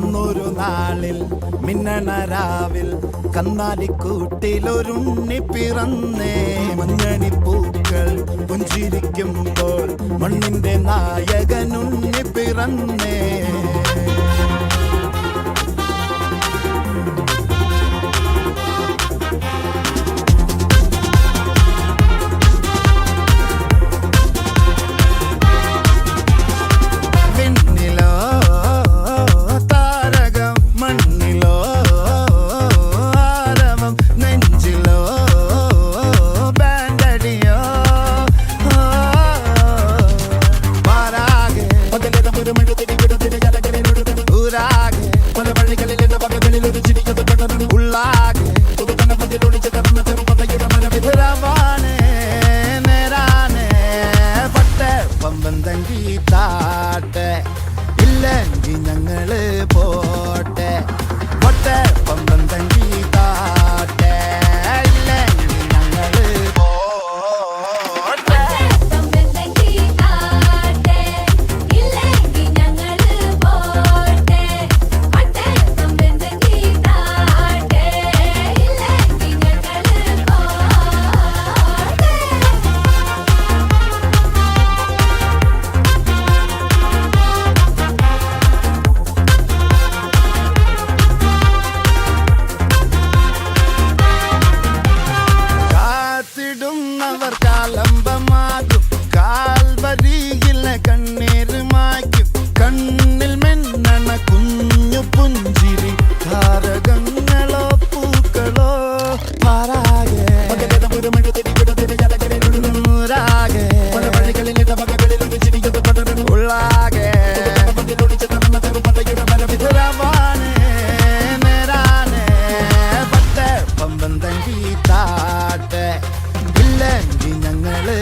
അന്നൊരു നാളിൽ മിന്നണരാവിൽ കന്നാലിക്കൂട്ടിലൊരുണ്ണി പിറന്നേ. മഞ്ഞണിപ്പൂക്കൾ പുഞ്ചിരിക്കുമ്പോൾ മണ്ണിന്റെ നായകനുണ്ണി പിറന്നേ. ഇല്ലെങ്കിൽ ഞങ്ങള് പോട്ടെ പൊട്ടെ പമ്പം തങ്കി താട്ടെ. ഇല്ലെങ്കിൽ ഞങ്ങള് പോട്ടെ. അവർ കാലംബമാകും കാൽവരിയില കണ്ണീര് മായ്ക്കും. കണ്ണിൽ മെന്നണ കുഞ്ഞു പുഞ്ചിരി താരകങ്ങളോ പൂക്കളോ പാരാകെ ഉള്ളാകെ പമ്പം തങ്കി താട്ടെ. ഇല്ലെങ്കിൽ ഞങ്ങള്